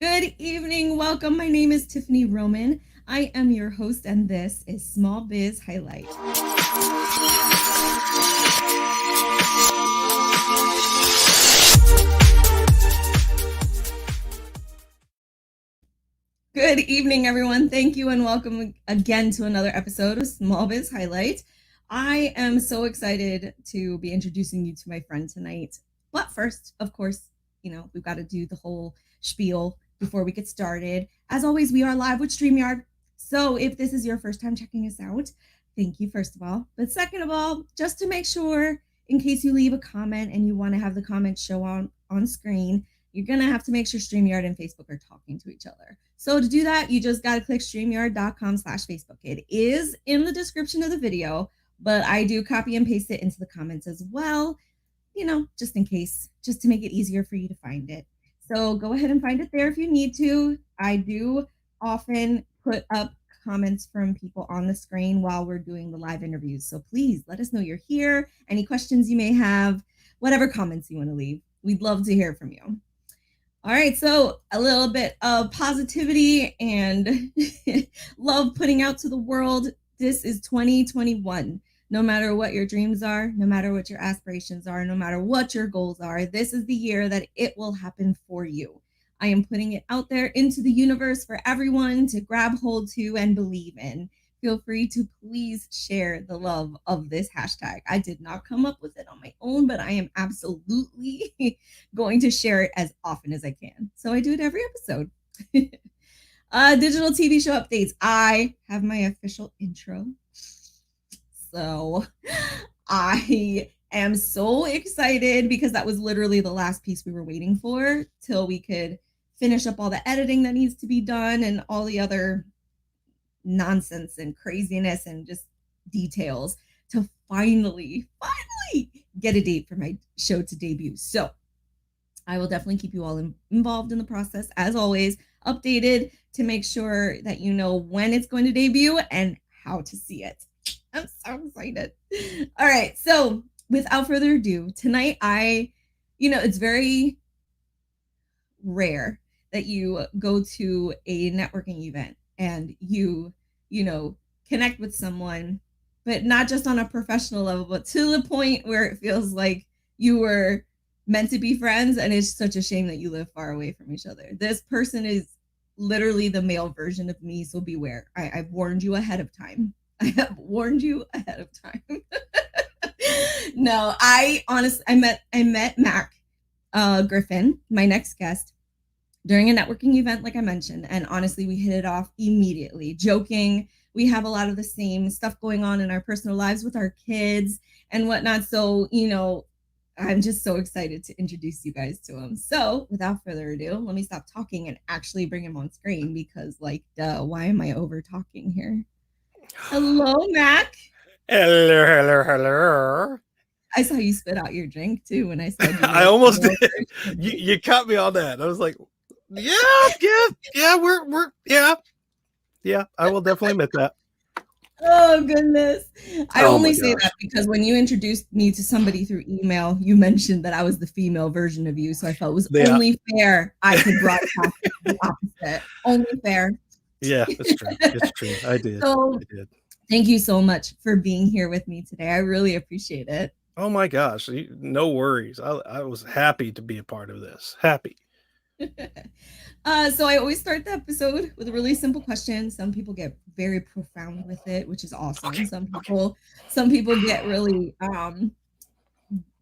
Good evening. Welcome. My name is Tiffany Roman. I am your host, and this is Small Biz Highlight. Good evening, everyone. Thank you, and welcome again to another episode of Small Biz Highlight. I am so excited to be introducing you to my friend tonight. But first, of course, we've got to do the whole spiel before we get started. As always, we are live with StreamYard. So if this is your first time checking us out, thank you, first of all. But second of all, just to make sure, in case you leave a comment and you want to have the comment show on screen, you're going to have to make sure StreamYard and Facebook are talking to each other. So to do that, you just got to click streamyard.com/Facebook. It is in the description of the video, but I do copy and paste it into the comments as well, just in case, just to make it easier for you to find it. So go ahead and find it there if you need to. I do often put up comments from people on the screen while we're doing the live interviews. So please let us know you're here, any questions you may have, whatever comments you want to leave. We'd love to hear from you. All right, so a little bit of positivity and love putting out to the world. This is 2021. No matter what your dreams are, no matter what your aspirations are, no matter what your goals are, this is the year that it will happen for you. I am putting it out there into the universe for everyone to grab hold to and believe in. Feel free to please share the love of this hashtag. I did not come up with it on my own, but I am absolutely going to share it as often as I can. So I do it every episode. Digital TV show updates. I have my official intro. So I am so excited because that was literally the last piece we were waiting for till we could finish up all the editing that needs to be done and all the other nonsense and craziness and just details to finally get a date for my show to debut. So I will definitely keep you all involved in the process, as always, updated to make sure that you know when it's going to debut and how to see it. I'm so excited. All right, so without further ado, tonight it's very rare that you go to a networking event and you connect with someone, but not just on a professional level, but to the point where it feels like you were meant to be friends, and it's such a shame that you live far away from each other. This person is literally the male version of me, so beware. I've warned you ahead of time. I have warned you ahead of time. No, I met Mack Griffin, my next guest, during a networking event, like I mentioned, and honestly, we hit it off immediately. Joking, we have a lot of the same stuff going on in our personal lives with our kids and whatnot. So, I'm just so excited to introduce you guys to him. So, without further ado, let me stop talking and actually bring him on screen because, why am I over talking here? Hello, Mack. Hello. I saw you spit out your drink too when I said I almost did. You caught me on that. I was like, yeah. I will definitely admit that. Oh goodness. I only say that because when you introduced me to somebody through email, you mentioned that I was the female version of you. So I felt it was only fair I could broadcast the opposite. Only fair. Yeah, it's true. It's true. I did. Thank you so much for being here with me today. I really appreciate it. Oh my gosh. No worries. I was happy to be a part of this. Happy. So I always start the episode with a really simple question. Some people get very profound with it, which is awesome. Okay. Some people get really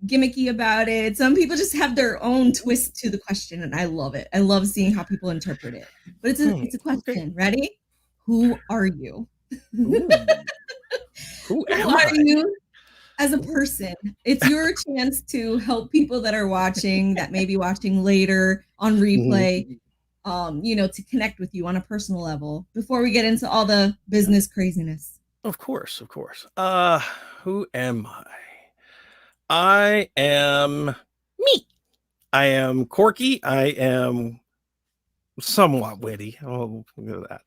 gimmicky about it. Some people just have their own twist to the question, and I love it. I love seeing how people interpret it. But it's a question. Okay. Ready? Who are you? Who are you as a person? It's your chance to help people that are watching, that may be watching later on replay, to connect with you on a personal level before we get into all the business craziness. Of course. Who am I? I am me. I am quirky. I am somewhat witty. Oh, look at that.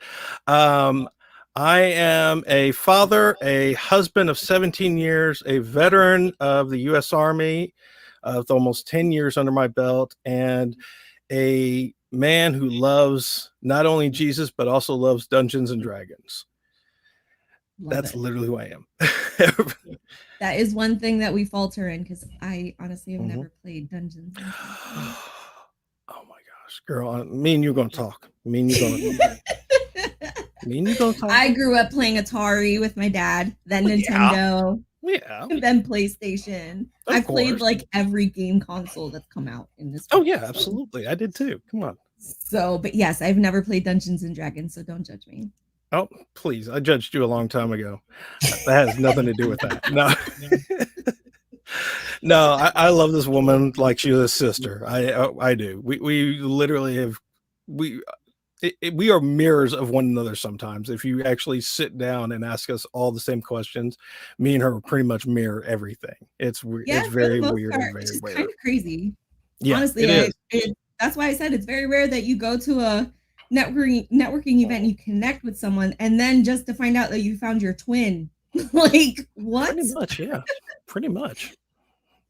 I am a father, a husband of 17 years, a veteran of the U.S. Army with almost 10 years under my belt, and a man who loves not only Jesus, but also loves Dungeons and Dragons. Love That's it. literally who I am. That is one thing that we falter in, because I honestly have Mhm. never played Dungeons and Dragons. Oh my gosh, girl, me and you gonna talk. Me and you gonna talk. I grew up playing Atari with my dad, then Well, Nintendo, Yeah. then PlayStation. Of I've played course. like every game console that's come out in this Oh world. yeah, absolutely. I did too. Come on. So, but yes, I've never played Dungeons and Dragons, so don't judge me. Oh, please. I judged you a long time ago. That has nothing to do with that. No. No, I love this woman like she's a sister. I do. We literally have we we are mirrors of one another sometimes. If you actually sit down and ask us all the same questions, me and her pretty much mirror everything. It's Yeah, it's for very the most weird part, and which very is weird. kind of crazy. Yeah, Honestly, it is. that's why I said it's very rare that you go to a networking event and you connect with someone, and then just to find out that you found your twin. Like, what? Pretty much, yeah. Pretty much.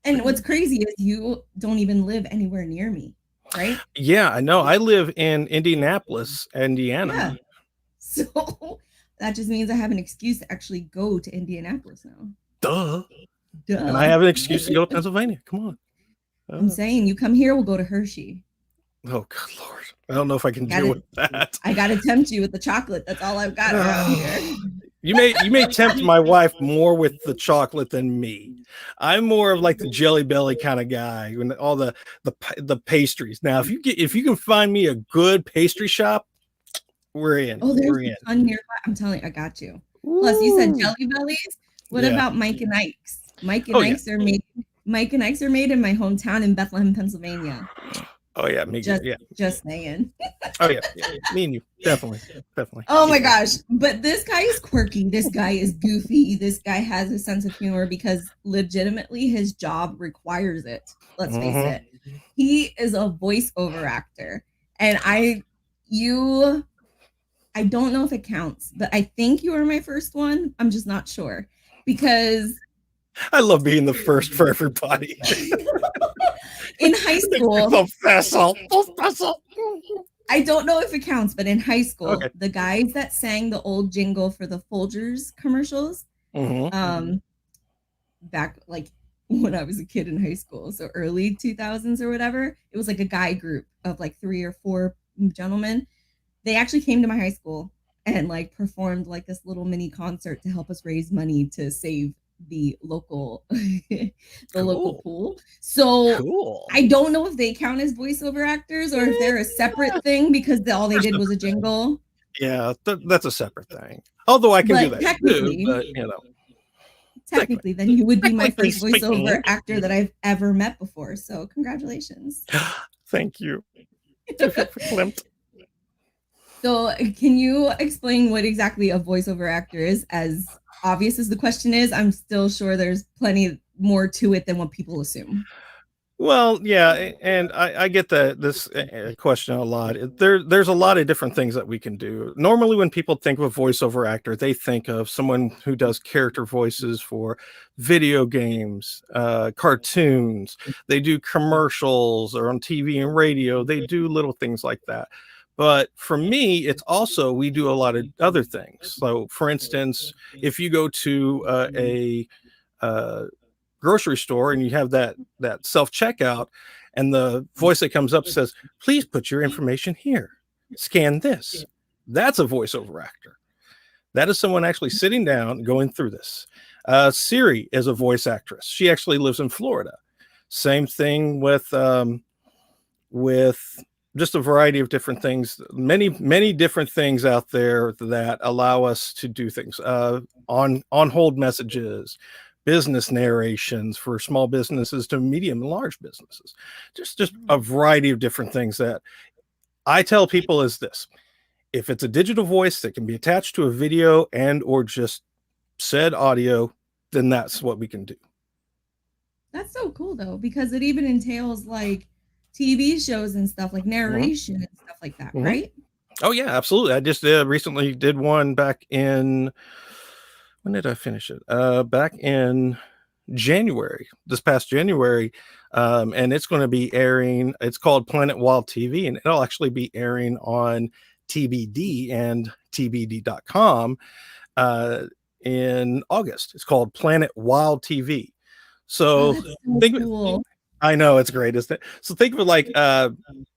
And what's crazy is you don't even live anywhere near me, right? Yeah, I know. I live in Indianapolis, Indiana. Yeah. So that just means I have an excuse to actually go to Indianapolis now. Duh. Duh. And I have an excuse to go to Pennsylvania. Come on. I'm saying, you come here, we'll go to Hershey. Oh, good Lord. I don't know if I can deal with that. I got to tempt you with the chocolate. That's all I've got around here. You may tempt my wife more with the chocolate than me. I'm more of like the Jelly Belly kind of guy, and all the pastries. Now, if you can find me a good pastry shop, we're in. Oh, there's we're a in. ton nearby. I'm telling you, I got you. Plus, you said Jelly Bellies. What about Mike and Ike's? Mike and Ike's are made in my hometown in Bethlehem, Pennsylvania. Oh yeah, me just saying. Oh yeah, me and you, definitely. Oh my gosh, but this guy is quirky. This guy is goofy. This guy has a sense of humor because legitimately his job requires it. Let's face it. He is a voiceover actor, and I don't know if it counts, but I think you are my first one. I'm just not sure, because I love being the first for everybody. In high school, Professor. I don't know if it counts, but in high school, the guys that sang the old jingle for the Folgers commercials, back like when I was a kid in high school, so early 2000s or whatever, it was like a guy group of like 3 or 4 gentlemen. They actually came to my high school and like performed like this little mini concert to help us raise money to save the local local pool. So I don't know if they count as voiceover actors or if they're a separate thing, because all they did was a jingle. Yeah, that's a separate thing. Although I can do that too, but technically then you would be my first voiceover actor that I've ever met before. So congratulations. Thank you. So can you explain what exactly a voiceover actor is? As obvious as the question is, I'm still sure there's plenty more to it than what people assume. Well, yeah, and I get this question a lot. There's a lot of different things that we can do. Normally, when people think of a voiceover actor, they think of someone who does character voices for video games, cartoons. They do commercials, or on TV and radio. They do little things like that. But for me, it's also, we do a lot of other things. So, for instance, if you go to a grocery store and you have that self-checkout, and the voice that comes up says, please put your information here, scan this. That's a voiceover actor. That is someone actually sitting down going through this. Siri is a voice actress. She actually lives in Florida. Same thing with just a variety of different things, many different things out there that allow us to do things, on hold messages, business narrations for small businesses to medium and large businesses. Just a variety of different things that I tell people is this: if it's a digital voice that can be attached to a video and or just said audio, then that's what we can do. That's so cool though, because it even entails like TV shows and stuff, like narration and stuff like that, right? Oh yeah, absolutely. I just recently did one back in, when did I finish it? Back in January, this past January, and it's going to be airing. It's called Planet Wild TV, and it'll actually be airing on TBD and TBD.com in August. It's called Planet Wild TV. Oh, So that's so think, cool. I know it's great, isn't it? So think of it like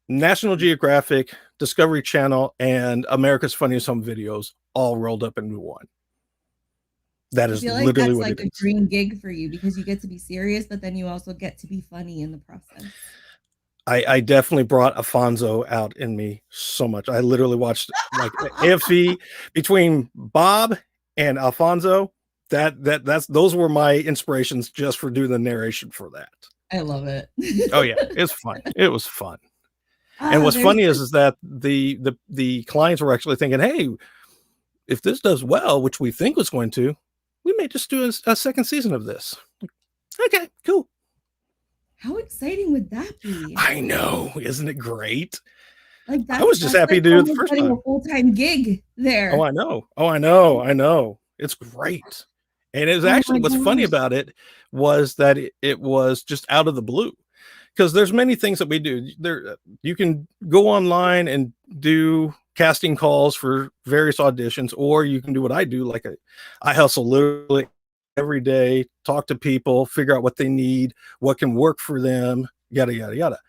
National Geographic, Discovery Channel, and America's Funniest Home Videos all rolled up into one. That I is feel like literally that's what like it a is. dream gig for you because you get to be serious, but then you also get to be funny in the process. I definitely brought Alfonso out in me so much. I literally watched like AFC between Bob and Alfonso. That's those were my inspirations just for doing the narration for that. I love it. Oh yeah, it's fun. It was fun. And Ah, what's there's funny is that the clients were actually thinking, hey, if this does well, which we think was going to, we may just do a second season of this. Okay, cool. how exciting would that be? I know, isn't it great? Like I was just that's happy like to do it the almost first getting a time. full-time gig Oh, there. I know. Oh, I know. I know. It's great. And it was Oh actually my what's funny gosh. about it was that it was just out of the blue. Because there's many things that we do. There, you can go online and do casting calls for various auditions, or you can do what I do. Like I hustle literally every day, talk to people, figure out what they need, what can work for them, yada yada yada.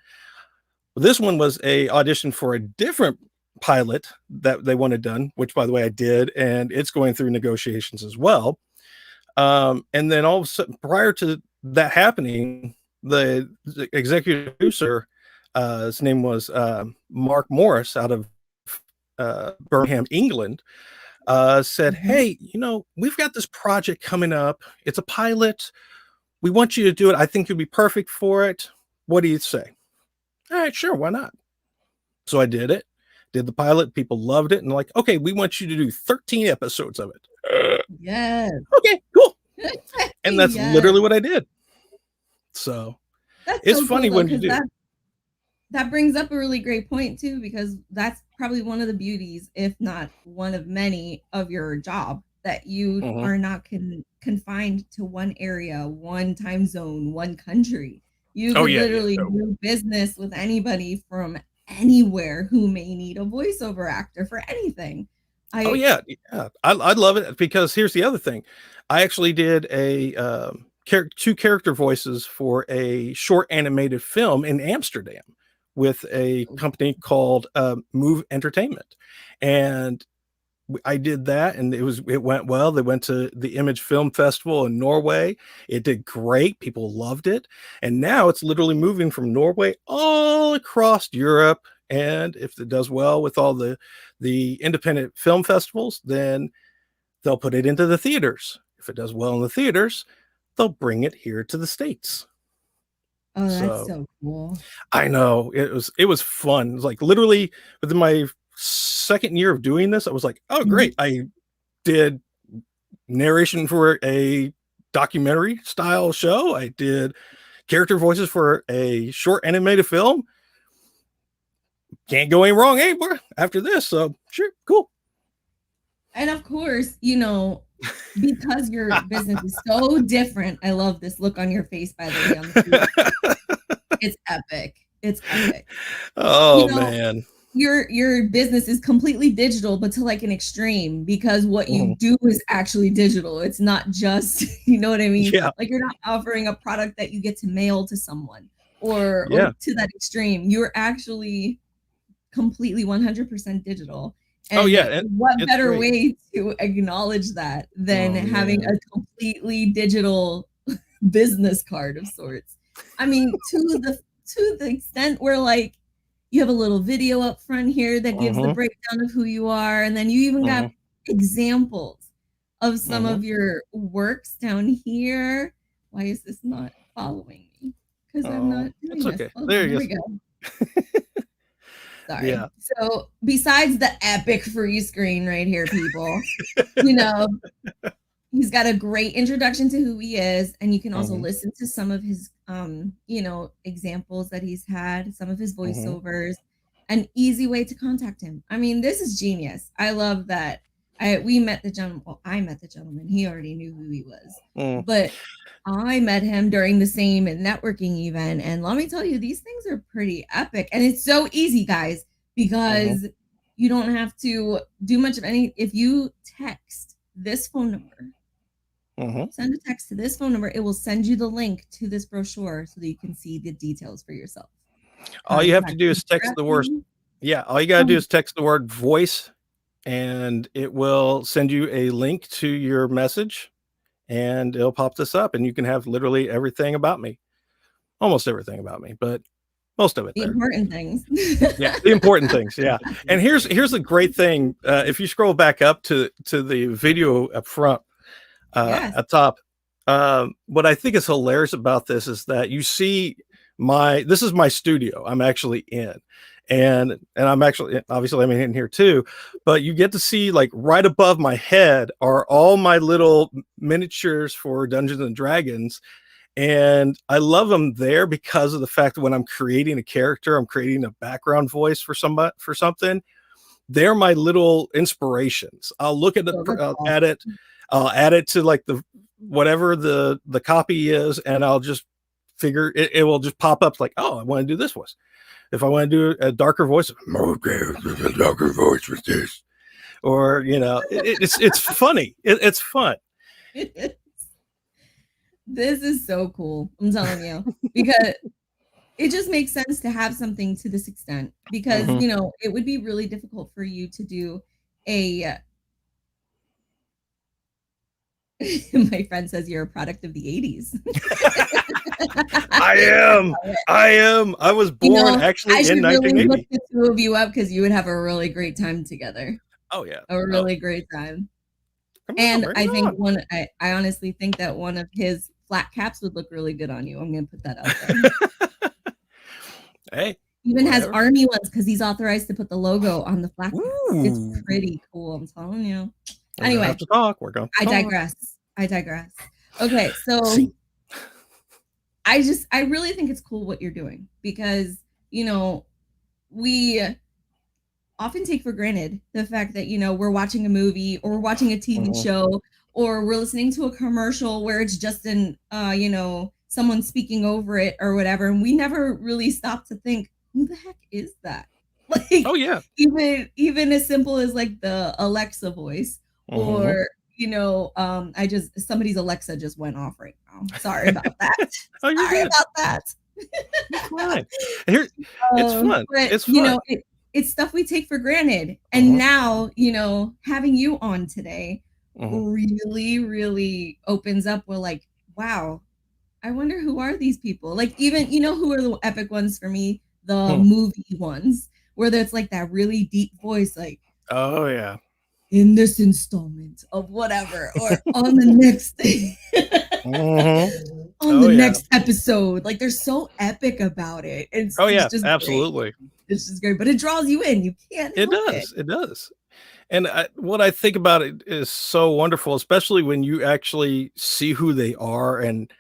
This one was a audition for a different pilot that they wanted done, which by the way I did, and it's going through negotiations as well. And then all of a sudden, prior to that happening, the executive producer, his name was Mark Morris out of Birmingham, England, said, Mhm. "Hey, we've got this project coming up. It's a pilot. We want you to do it. I think you'd be perfect for it. What do you say?" All right, sure, why not? So I did it, did the pilot. People loved it, and like, okay, we want you to do 13 episodes of it. Yes. Okay, cool. And that's Yes. literally what I did. So That's it's so cool funny though, when you because do. that brings up a really great point too, because that's probably one of the beauties, if not one of many, of your job, that you Mhm. are not confined to one area, one time zone, one country. You Oh could yeah, yeah. literally No. do business with anybody from anywhere who may need a voiceover actor for anything. Oh I yeah, yeah. I love it because here's the other thing. I actually did a two character voices for a short animated film in Amsterdam with a company called Move Entertainment, and I did that, and it went well. They went to the Image Film Festival in Norway. It did great. People loved it, and now it's literally moving from Norway all across Europe. And if it does well with all the independent film festivals, then they'll put it into the theaters. If it does well in the theaters, they'll bring it here to the States. Oh, that's So so cool. I know it was fun. It was like literally within my second year of doing this, I was like, oh Mhm. great. I did narration for a documentary style show. I did character voices for a short animated film. Can't go any wrong anymore after this. So sure, cool. And of course, because your business is so different. I love this look on your face, by the way, on the food. It's epic. It's epic. You Oh know, man. your business is completely digital, but to like an extreme, because what you Mhm. do is actually digital. It's not just, you know what I mean? Yeah. Like you're not offering a product that you get to mail to someone or Yeah. to that extreme. You're actually completely 100% digital. Oh yeah. And what It's better great. way to acknowledge that than Oh having man. a completely digital business card of sorts? I mean, to the extent where like you have a little video up front here that gives the Mhm. breakdown of who you are, and then you even got Mhm. examples of some Mhm. of your works down here. Why is this not following me? Because I'm Oh, not doing that's this. okay. Hold There on, there you we go. go. Sorry. Yeah. So besides the epic free screen right here, people, you know, he's got a great introduction to who he is, and you can also Mhm. listen to some of his examples that he's had, some of his Mhm. voiceovers, an easy way to contact him. I mean, this is genius. I love that. we met the gentleman. Well, I met the gentleman. He already knew who he was, Mm. but I met him during the same networking event. And let me tell you, these things are pretty epic. And it's so easy, guys, because you don't have to do much of any. If you text this phone number, send a text to this phone number, it will send you the link to this brochure so that you can see the details for yourself. All you have to do is text the word. Yeah, all you got to do is text the word voice, and it will send you a link to your message, and it'll pop this up, and you can have literally everything about me. Almost everything about me, but most of it. The important things. Yeah, the important things. Yeah. And here's the great thing. If you scroll back up to the video up front, at top, what I think is hilarious about this is that you see this is my studio I'm actually in. And I'm actually, obviously I'm in here too, but you get to see, like, right above my head are all my little miniatures for Dungeons and Dragons. And I love them there because of the fact that when I'm creating a character, I'm creating a background voice for something. They're my little inspirations. I'll look at it, I'll add it to, like, whatever the copy is, and I'll just figure it will just pop up like, oh, I want to do this voice. If I want to do a darker voice, okay, a darker voice with this, or it's funny. It's fun. This is so cool. I'm telling you, because it just makes sense to have something to this extent, because it would be really difficult for you to do a my friend says you're a product of the 80s. I am. I was born actually in 1980. Really look the two of you up, because you would have a really great time together. Oh yeah, a really great time. And I think I honestly think that one of his flat caps would look really good on you. I'm gonna put that out there. Hey, even has army ones because he's authorized to put the logo on the flat cap. It's pretty cool, I'm telling you. Anyway, have to talk. We're going. I digress. Okay, so I really think it's cool what you're doing, because we often take for granted the fact that we're watching a movie, or we're watching a TV show, or we're listening to a commercial where it's just someone speaking over it or whatever, and we never really stop to think, who the heck is that? Like, oh yeah, even as simple as like the Alexa voice, or somebody's Alexa just went off right now. Sorry about that. Sorry about that. It's fine. It's fun. But, it's fun. It's stuff we take for granted. And now, having you on today really, really opens up. We're like, wow, I wonder who are these people? Like, even, who are the epic ones for me? The movie ones, where there's like that really deep voice, like, oh yeah, in this installment of whatever, or on the next thing. On the next episode. Like, they're so epic about it. It's just absolutely great. It's just great, but it draws you in. You can't. It does. And what I think about it is so wonderful, especially when you actually see who they are and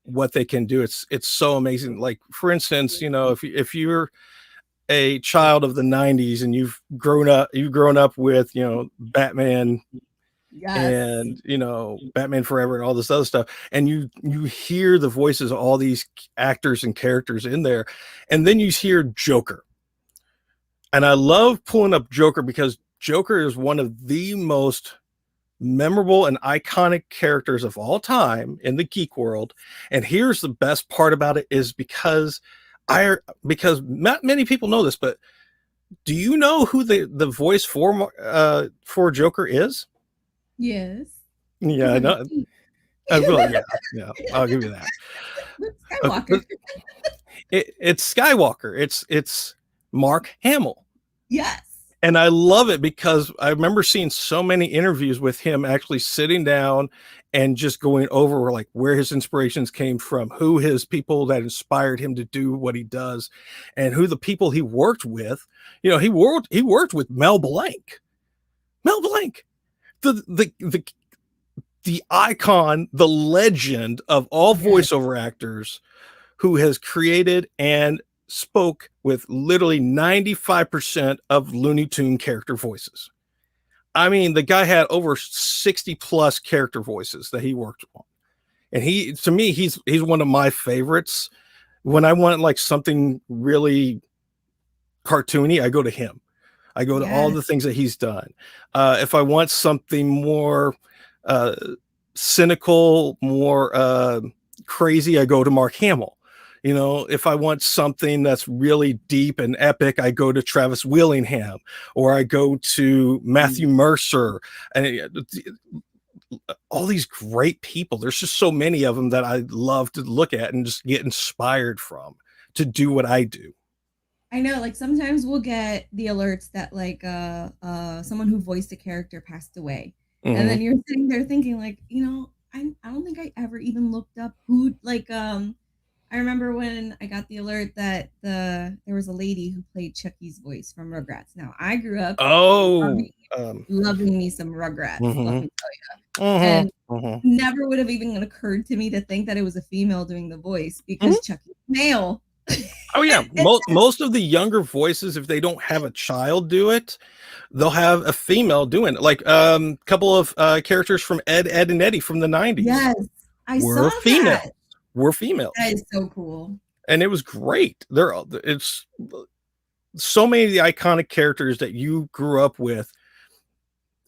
what they can do. It's so amazing. Like, for instance, if you're a child of the 90s and you've grown up with Batman, and Batman Forever and all this other stuff, and you hear the voices of all these actors and characters in there, and then you hear Joker. And I love pulling up Joker because Joker is one of the most memorable and iconic characters of all time in the geek world. And here's the best part about it, is because not many people know this, but do you know who the voice for Joker is? Yes. Yeah, I know. I will. Yeah, I'll give you that. Skywalker. It's Skywalker. It's Mark Hamill. Yes. And I love it because I remember seeing so many interviews with him actually sitting down and just going over like where his inspirations came from, who his people that inspired him to do what he does, and who the people he worked with. He worked with Mel Blanc. Mel Blanc, the icon, the legend of all voiceover actors, who has created and spoke with literally 95% of Looney Tune character voices. I mean, the guy had over 60 plus character voices that he worked on. And to me, he's one of my favorites. When I want like something really cartoony, I go to him. I go to all Yes. the things that he's done. If I want something more cynical, more crazy, I go to Mark Hamill. You know, if I want something that's really deep and epic, I go to Travis Willingham, or I go to Matthew Mercer, and all these great people. There's just so many of them that I love to look at and just get inspired from to do what I do. I know, like sometimes we'll get the alerts that like someone who voiced a character passed away. And then you're sitting there thinking like, I don't think I ever even looked up who like I remember when I got the alert that there was a lady who played Chucky's voice from Rugrats. Now I grew up loving me some Rugrats, let me tell you. And never would have even occurred to me to think that it was a female doing the voice because Chucky's male. Oh yeah, most of the younger voices, if they don't have a child do it, they'll have a female doing it. Like a couple of characters from Ed, and Eddie from the 90s. Yes, I saw female. that. Were females. That is so cool. And it was great. It's so many of the iconic characters that you grew up with.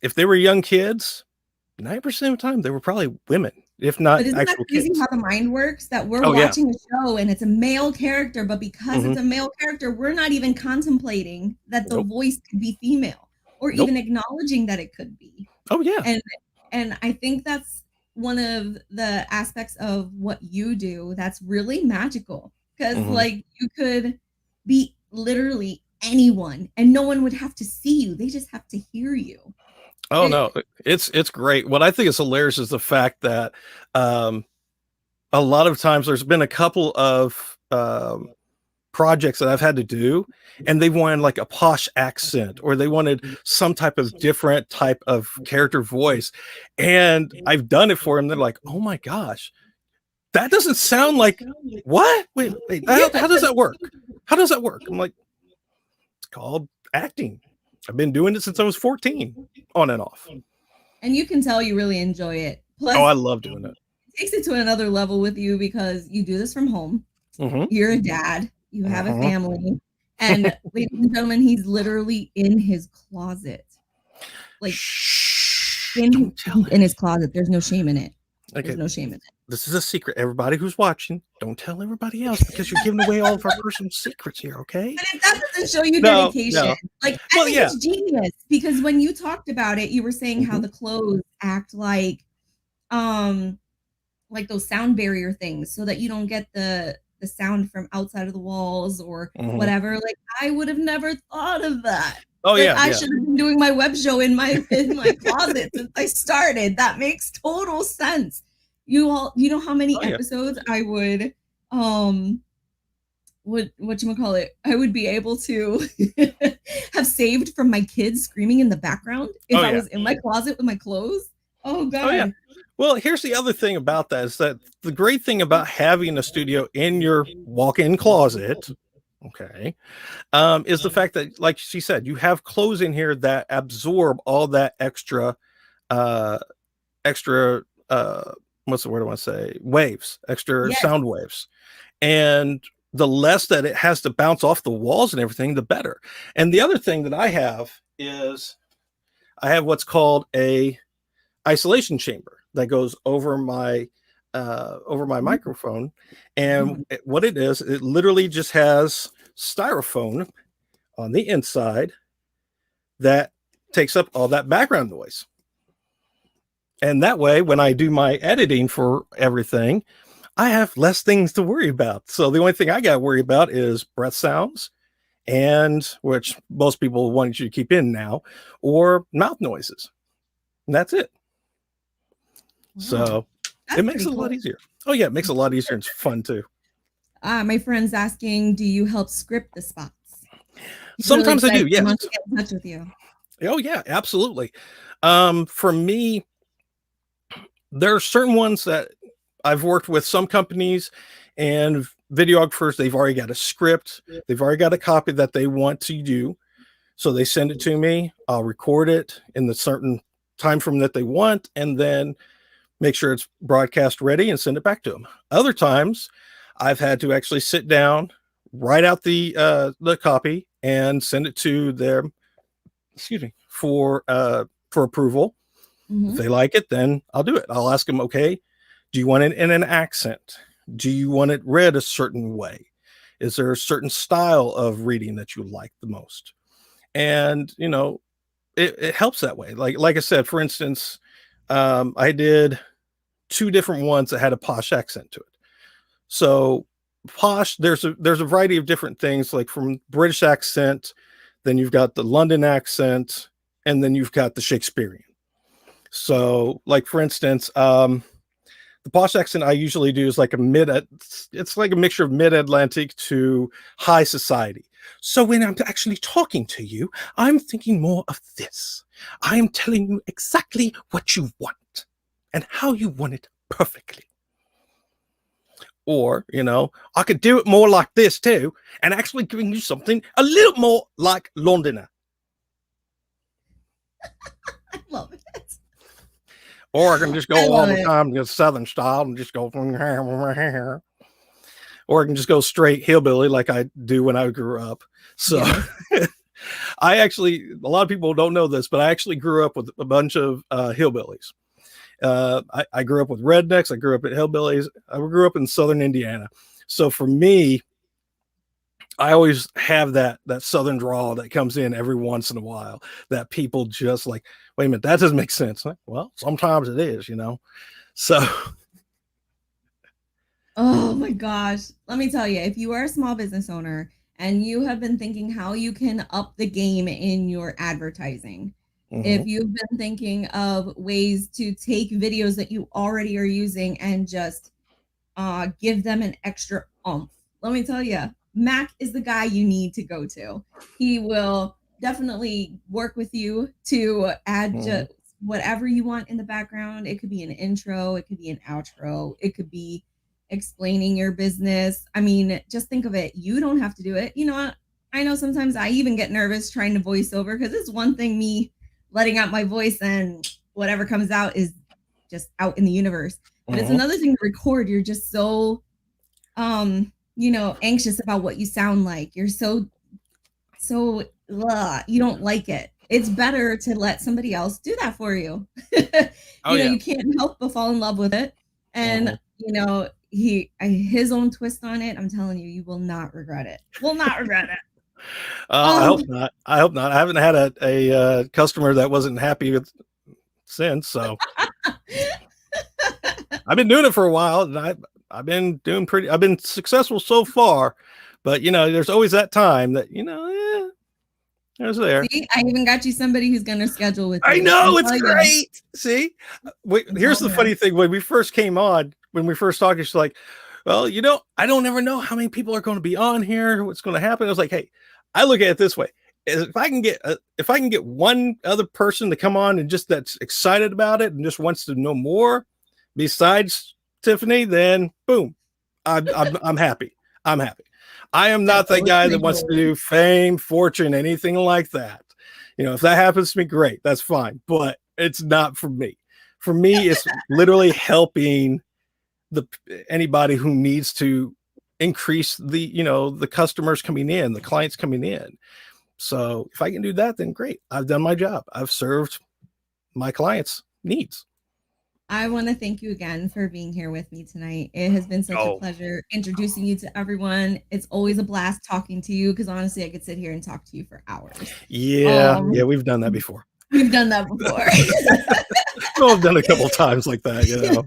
If they were young kids, 90% of the time they were probably women, if not but isn't actual that crazy kids. How the mind works? That we're watching a show and it's a male character, but because it's a male character, we're not even contemplating that the voice could be female or even acknowledging that it could be. Oh yeah. And I think that's one of the aspects of what you do that's really magical, because like you could be literally anyone and no one would have to see you. They just have to hear you. Oh no, it's great. What I think is hilarious is the fact that a lot of times there's been a couple of projects that I've had to do, and they wanted like a posh accent, or they wanted some type of different type of character voice, and I've done it for them. They're like, "Oh my gosh, that doesn't sound like what? Wait, how does that work? How does that work?" I'm like, "It's called acting. I've been doing it since I was 14, on and off." And you can tell you really enjoy it. Plus, I love doing it. It takes it to another level with you because you do this from home. You're a dad. You have a family. And ladies and gentlemen, he's literally in his closet. Like in his closet. There's no shame in it. Okay. There's no shame in it. This is a secret. Everybody who's watching, don't tell everybody else, because you're giving away all of our personal secrets here, okay? But if that doesn't show you dedication, like I think it's genius, because when you talked about it, you were saying how the clothes act like those sound barrier things, so that you don't get the sound from outside of the walls or whatever. Like I would have never thought of that. Oh like, I should have been doing my web show in my closet since I started. That makes total sense. You know how many episodes I would whatchamacallit, I would be able to have saved from my kids screaming in the background if I was in my closet with my clothes. Oh god. Oh yeah. Well, here's the other thing about that, is that the great thing about having a studio in your walk-in closet, okay, is the fact that, like she said, you have clothes in here that absorb all that extra what's the word I want to say? Waves, extra sound waves. And the less that it has to bounce off the walls and everything, the better. And the other thing that I have is I have what's called a isolation chamber that goes over my microphone. And what it is, it literally just has styrofoam on the inside that takes up all that background noise. And that way, when I do my editing for everything, I have less things to worry about. So the only thing I got to worry about is breath sounds, and which most people want you to keep in now, or mouth noises. And that's it. Wow. So it makes it a lot easier. Oh yeah, it makes it a lot easier, and it's fun too. My friend's asking, do you help script the spots? Sometimes I do, yes. I want to get in touch with you. Oh yeah, absolutely. For me, there are certain ones that I've worked with some companies and videographers. They've already got a script. They've already got a copy that they want to do. So they send it to me. I'll record it in the certain time frame that they want, and then make sure it's broadcast ready and send it back to them. Other times, I've had to actually sit down, write out the copy, and send it to them. Excuse me, for approval. If they like it, then I'll do it. I'll ask them, okay, do you want it in an accent? Do you want it read a certain way? Is there a certain style of reading that you like the most? And, you know, it helps that way. Like I said, for instance, I did 2 different ones that had a posh accent to it. So posh, there's a variety of different things, like from British accent, then you've got the London accent, and then you've got the Shakespearean. So, like for instance, the posh accent I usually do is like it's like a mixture of mid-Atlantic to high society. So when I'm actually talking to you, I'm thinking more of this. I am telling you exactly what you want and how you want it perfectly. Or, you know, I could do it more like this too, and actually giving you something a little more like Londoner. I love it. Or I can just go all the time to Southern style and just go, or I can just go straight hillbilly like I do when I grew up. So I actually, a lot of people don't know this, but I actually grew up with a bunch of hillbillies. I grew up with rednecks. I grew up at hillbillies. I grew up in Southern Indiana. So for me, I always have that Southern drawl that comes in every once in a while that people just like, wait a minute, that doesn't make sense. Like, well, sometimes it is, you know? So. Oh my gosh. Let me tell you, if you are a small business owner and you have been thinking how you can up the game in your advertising, if you've been thinking of ways to take videos that you already are using and just give them an extra oomph, let me tell you, Mack is the guy you need to go to. He will definitely work with you to add just whatever you want in the background. It could be an intro, it could be an outro, it could be explaining your business. I mean, just think of it. You don't have to do it. You know, I know sometimes I even get nervous trying to voice over because it's one thing me letting out my voice and whatever comes out is just out in the universe. But it's another thing to record. You're just so you know, anxious about what you sound like. You're so you don't like it. It's better to let somebody else do that for you. You can't help but fall in love with it. And you know, his own twist on it. I'm telling you, you will not regret it. Will not regret it. I hope not. I hope not. I haven't had a customer that wasn't happy with since. So I've been doing it for a while, and I've been successful so far. But you know, there's always that time that, you know, there's there. See, I even got you somebody who's going to schedule with you. I know, it's great. See, here's the funny thing. When we first came on, when we first talked, she's like, well, you know, I don't ever know how many people are going to be on here, what's going to happen. I was like, hey, I look at it this way. If I can get one other person to come on and just that's excited about it and just wants to know more besides Tiffany, then boom, I'm happy. I'm happy. I am not that guy that wants to do fame, fortune, anything like that. You know, if that happens to me, great, that's fine. But it's not for me. For me, it's literally helping anybody who needs to increase the customers coming in, the clients coming in. So if I can do that, then great. I've done my job. I've served my clients' needs. I want to thank you again for being here with me tonight. It has been such a pleasure introducing you to everyone. It's always a blast talking to you because honestly, I could sit here and talk to you for hours. Yeah, we've done that before. We've done that before. Well, I've done a couple of times like that, you know.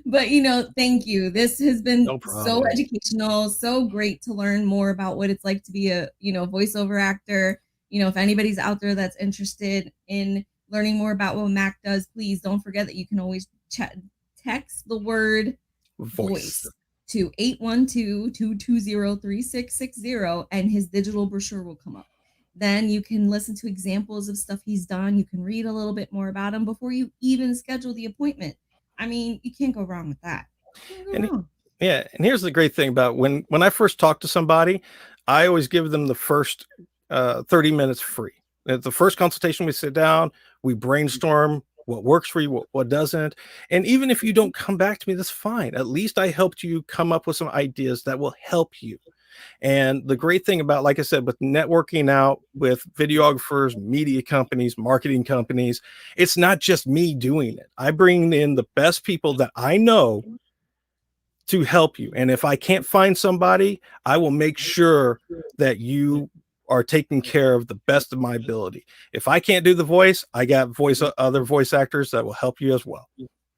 But you know, thank you. This has been so educational, so great to learn more about what it's like to be a, you know, voiceover actor. You know, if anybody's out there that's interested in learning more about what Mack does, please don't forget that you can always text the word voice to 812-220-3660 and his digital brochure will come up. Then you can listen to examples of stuff he's done. You can read a little bit more about him before you even schedule the appointment. I mean, you can't go wrong with that. Yeah, and here's the great thing about when I first talk to somebody, I always give them the first 30 minutes free. At the first consultation, we sit down, we brainstorm what works for you, what doesn't. And even if you don't come back to me, that's fine. At least I helped you come up with some ideas that will help you. And the great thing about, like I said, with networking out with videographers, media companies, marketing companies, it's not just me doing it. I bring in the best people that I know to help you. And if I can't find somebody, I will make sure that you are taken care of the best of my ability. If I can't do the voice, I got other voice actors that will help you as well.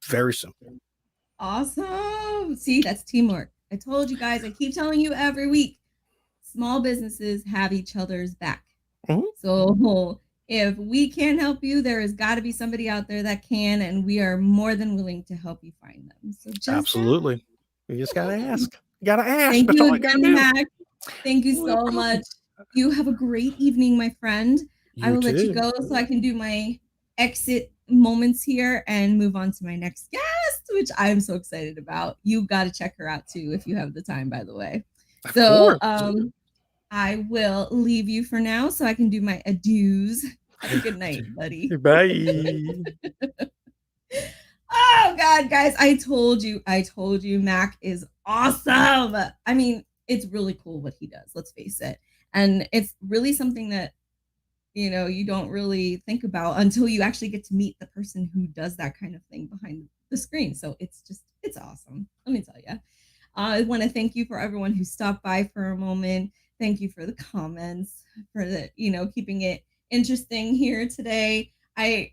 Very simple. Awesome. See, that's teamwork. I told you guys, I keep telling you every week, small businesses have each other's back. Mhm. So if we can't help you, there has got to be somebody out there that can, and we are more than willing to help you find them. So just Absolutely. You just gotta ask. You gotta ask. thank That's you all I gotta again, do. Mac. Thank you No so problem. much. You have a great evening, my friend. I You will let you too. go so I can do my exit moments here and move on to my next guest, which I'm so excited about. You got to check her out too if you have the time, by the way. Of So, course. I will leave you for now so I can do my adieus. Have a good night, buddy. Bye. Oh God, guys, I told you, Mac is awesome. I mean, it's really cool what he does, let's face it. And it's really something that, you don't really think about until you actually get to meet the person who does that kind of thing behind the screen. So it's awesome. Let me tell you. I want to thank you for everyone who stopped by for a moment. Thank you for the comments, for the, keeping it interesting here today. I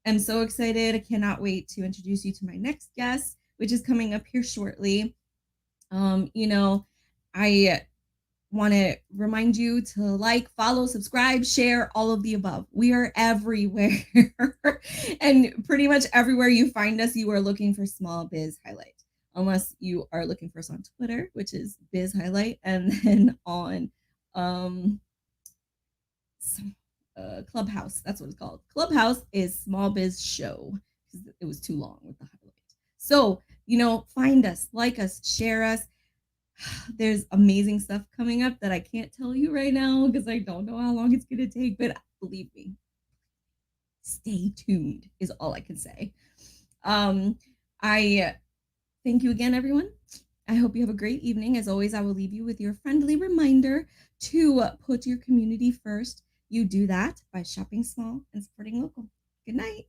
am so excited. I cannot wait to introduce you to my next guest, which is coming up here shortly. I want to remind you to like, follow, subscribe, share, all of the above. We are everywhere. And pretty much everywhere you find us, you are looking for Small Biz Highlight. Unless you are looking for us on Twitter, which is Biz Highlight, and then on Clubhouse. That's what it's called. Clubhouse is Small Biz Show because it was too long with the highlight. So, find us, like us, share us. There's amazing stuff coming up that I can't tell you right now because I don't know how long it's going to take, but believe me, stay tuned is all I can say. I thank you again, everyone. I hope you have a great evening. As always, I will leave you with your friendly reminder to put your community first. You do that by shopping small and supporting local. Good night.